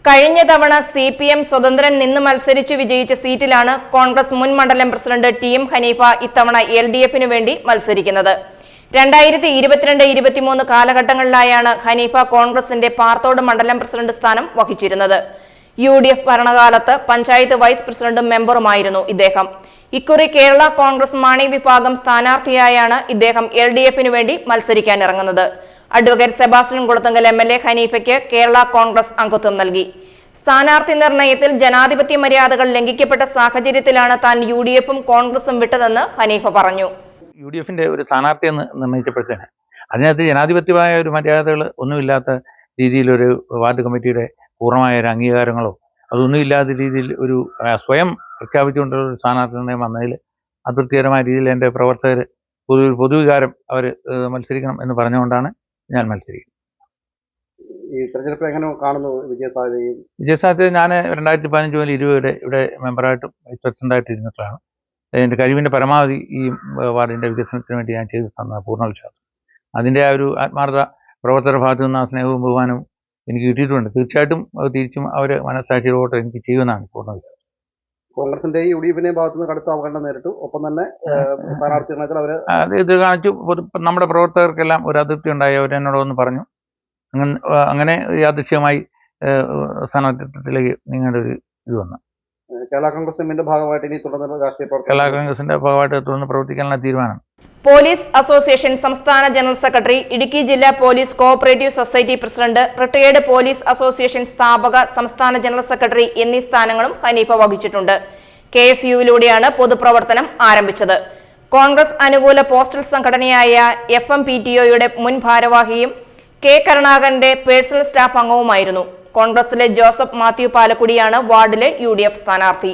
കഴിഞ്ഞ തവണ CPM സ്വതന്ത്രൻ നിന്ന് മത്സരിച്ചു വിജയിച്ച സീറ്റിലാണ് കോൺഗ്രസ് മുൻ മണ്ഡലം പ്രസിഡന്റ് TM ഹനീഫ ഇത്തവണ LDF-ന് വേണ്ടി മത്സരിക്കുന്നത്. 2022-23 കാലഘട്ടങ്ങളിലായാണ് ഹനീഫ കോൺഗ്രസിന്റെ പാർത്തോട് മണ്ഡലം പ്രസിഡന്റ് സ്ഥാനം വഹിച്ചിരുന്നത്. UDF ഭരണകാലത്ത് പഞ്ചായത്ത് വൈസ് പ്രസിഡന്റും മെമ്പറുമായിരുന്നു ഇദ്ദേഹം. ഇക്കുറി കേരള കോൺഗ്രസ് മാണി വിഭാഗം സ്ഥാനാർത്ഥിയായാണ് ഇദ്ദേഹം LDF-ന് വേണ്ടി മത്സരിക്കാനിറങ്ങുന്നത്. അഡ്വക്കേറ്റ് സെബാസ്റ്റ്യൻ കുളത്തുങ്കൽ MLA ഹനീഫയ്ക്ക് കേരള കോൺഗ്രസ് അംഗത്വം നൽകി. സ്ഥാനാർത്ഥി നിർണയത്തിൽ ജനാധിപത്യ മര്യാദകൾ ലംഘിക്കപ്പെട്ട സാഹചര്യത്തിലാണ് താൻ UDF-ഉം കോൺഗ്രസും വിട്ടതെന്ന് ഹനീഫ പറഞ്ഞു. UDF-ന്റെ ഒരു സ്ഥാനാർത്ഥിയെ നിർണയിച്ചപ്പോഴത്തേന് അതിനകത്ത് ജനാധിപത്യമായ ഒരു മര്യാദകൾ ഒന്നുമില്ലാത്ത രീതിയിലൊരു വാർഡ് കമ്മിറ്റിയുടെ പൂർണ്ണമായ ഒരു അംഗീകാരങ്ങളോ അതൊന്നുമില്ലാത്ത രീതിയിൽ ഒരു സ്വയം പ്രഖ്യാപിച്ചുകൊണ്ടുള്ള ഒരു സ്ഥാനാർത്ഥി നിർണയം വന്നതിൽ അതൃപ്തികരമായ രീതിയിൽ എൻ്റെ പ്രവർത്തകർ പൊതുവികാരം അവർ മത്സരിക്കണം എന്ന് പറഞ്ഞുകൊണ്ടാണ് ഞാൻ മത്സരിക്കുന്നത്. ഈ തെരഞ്ഞെടുപ്പ് എങ്ങനെ കാണുന്നു വിജയസാധ്യതയും? വിജയസാധ്യത ഞാൻ 2015 മുതൽ 20 ഇവിടെ മെമ്പറായിട്ടും വൈസ് പ്രസിഡന്റായിട്ട് ഇരുന്നിട്ടാണ്. എൻ്റെ കഴിവിൻ്റെ പരമാവധി ഈ വാർഡിൻ്റെ വികസനത്തിന് വേണ്ടി ഞാൻ ചെയ്തു തന്ന പൂർണ്ണ വിശ്വാസം. അതിൻ്റെ ആ ഒരു ആത്മാർത്ഥ പ്രവർത്തകരുടെ ഭാഗത്തു നിന്ന് ആ സ്നേഹവും ബഹുമാനവും എനിക്ക് കിട്ടിയിട്ടുണ്ട്. തീർച്ചയായിട്ടും അത് തിരിച്ചും അവർ മനസ്സാക്ഷിയോട്ട് എനിക്ക് ചെയ്യുമെന്നാണ് പൂർണ്ണ വിശ്വാസം. കോൺഗ്രസിന്റെ UDF-ന്റെ ഭാഗത്തു നിന്ന് കടുത്ത അവഗണന നേരിട്ടു. ഒപ്പം തന്നെ സ്ഥാനാർത്ഥി നിർണയത്തിൽ അവർ ഇത് കാണിച്ചു. നമ്മുടെ പ്രവർത്തകർക്കെല്ലാം ഒരു അതൃപ്തി ഉണ്ടായി. അവരെന്നോടൊന്ന് പറഞ്ഞു. അങ്ങനെ യാദൃശ്യമായി സ്ഥാനാർത്ഥിത്വത്തിലേക്ക് നിങ്ങളുടെ ഒരു ഇത് വന്നു. കേരള കോൺഗ്രസ് എമ്മിന്റെ ഭാഗമായിട്ട് ഇനി തുടർന്ന് രാഷ്ട്രീയ പ്രവർത്തനം കേരള കോൺഗ്രസിന്റെ ഭാഗമായിട്ട് തുടർന്ന് പ്രവർത്തിക്കാനുള്ള തീരുമാനം. പോലീസ് അസോസിയേഷൻ സംസ്ഥാന ജനറൽ സെക്രട്ടറി, ഇടുക്കി ജില്ലാ police cooperative society president, retired police association സ്ഥാപക സംസ്ഥാന ജനറൽ സെക്രട്ടറി എന്നീ സ്ഥാനങ്ങളും ഹനീഫ വഹിച്ചിട്ടുണ്ട്. KSU-വിലൂടെയാണ് പൊതുപ്രവർത്തനം ആരംഭിച്ചത്. കോൺഗ്രസ് അനുകൂല പോസ്റ്റൽ സംഘടനയായ FMPTO-യുടെ മുൻ ഭാരവാഹിയും K കരുണാകരന്റെ പേഴ്സണൽ സ്റ്റാഫ് അംഗവുമായിരുന്നു. കോൺഗ്രസിലെ ജോസഫ് മാത്യു പാലക്കുടിയാണ് വാർഡിലെ UDF സ്ഥാനാർത്ഥി.